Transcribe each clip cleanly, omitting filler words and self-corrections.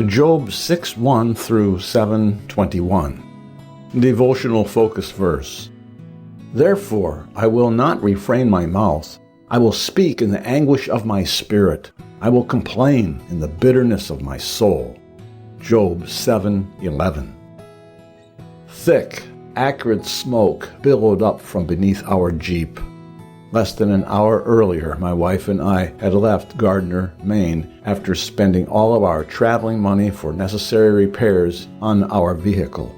Job 6:1 through 7:21. Devotional focus verse. Therefore I will not refrain my mouth. I will speak in the anguish of my spirit. I will complain in the bitterness of my soul. Job 7:11. Thick, acrid smoke billowed up from beneath our Jeep. Less than an hour earlier, my wife and I had left Gardiner, Maine, after spending all of our traveling money for necessary repairs on our vehicle.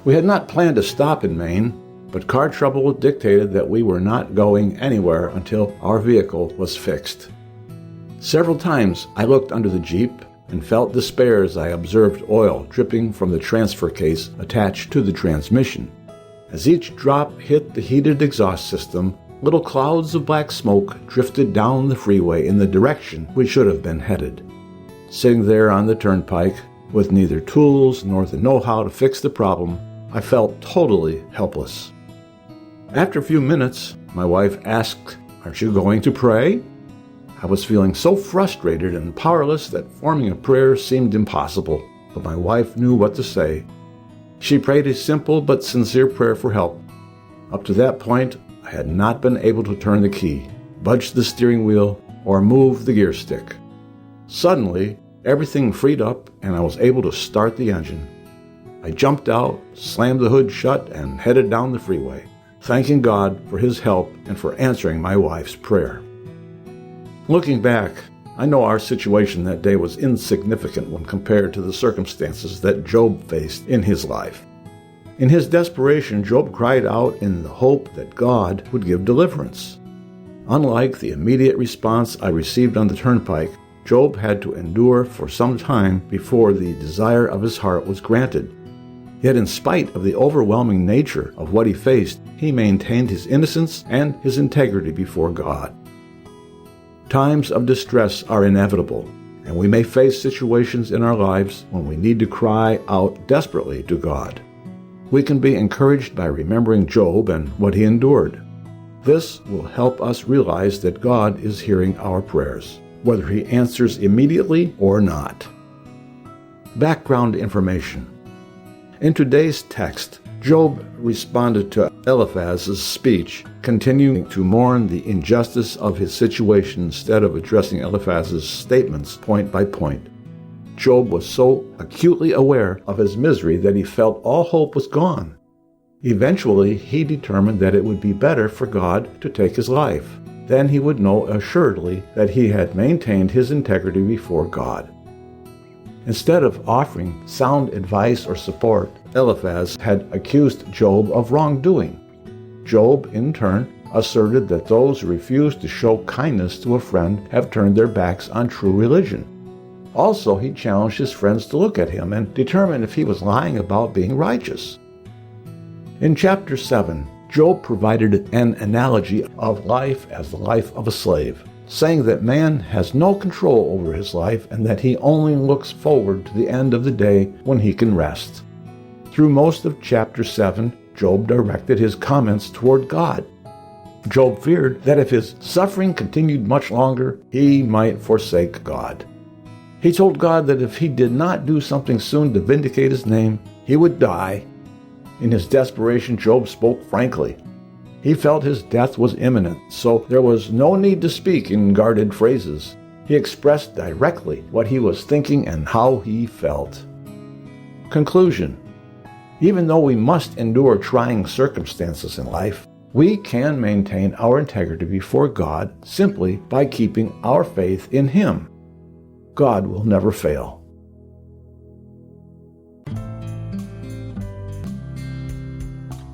We had not planned to stop in Maine, but car trouble dictated that we were not going anywhere until our vehicle was fixed. Several times I looked under the Jeep and felt despair as I observed oil dripping from the transfer case attached to the transmission. As each drop hit the heated exhaust system, little clouds of black smoke drifted down the freeway in the direction we should have been headed. Sitting there on the turnpike, with neither tools nor the know-how to fix the problem, I felt totally helpless. After a few minutes, my wife asked, "Aren't you going to pray?" I was feeling so frustrated and powerless that forming a prayer seemed impossible, but my wife knew what to say. She prayed a simple but sincere prayer for help. Up to that point, I had not been able to turn the key, budge the steering wheel, or move the gear stick. Suddenly, everything freed up and I was able to start the engine. I jumped out, slammed the hood shut, and headed down the freeway, thanking God for His help and for answering my wife's prayer. Looking back, I know our situation that day was insignificant when compared to the circumstances that Job faced in his life. In his desperation, Job cried out in the hope that God would give deliverance. Unlike the immediate response I received on the turnpike, Job had to endure for some time before the desire of his heart was granted. Yet in spite of the overwhelming nature of what he faced, he maintained his innocence and his integrity before God. Times of distress are inevitable, and we may face situations in our lives when we need to cry out desperately to God. We can be encouraged by remembering Job and what he endured. This will help us realize that God is hearing our prayers, whether He answers immediately or not. Background information. In today's text, Job responded to Eliphaz's speech, continuing to mourn the injustice of his situation instead of addressing Eliphaz's statements point by point. Job was so acutely aware of his misery that he felt all hope was gone. Eventually, he determined that it would be better for God to take his life. Then he would know assuredly that he had maintained his integrity before God. Instead of offering sound advice or support, Eliphaz had accused Job of wrongdoing. Job, in turn, asserted that those who refuse to show kindness to a friend have turned their backs on true religion. Also, he challenged his friends to look at him and determine if he was lying about being righteous. In chapter 7, Job provided an analogy of life as the life of a slave, saying that man has no control over his life and that he only looks forward to the end of the day when he can rest. Through most of chapter 7, Job directed his comments toward God. Job feared that if his suffering continued much longer, he might forsake God. He told God that if he did not do something soon to vindicate his name, he would die. In his desperation, Job spoke frankly. He felt his death was imminent, so there was no need to speak in guarded phrases. He expressed directly what he was thinking and how he felt. Conclusion. Even though we must endure trying circumstances in life, we can maintain our integrity before God simply by keeping our faith in Him. God will never fail.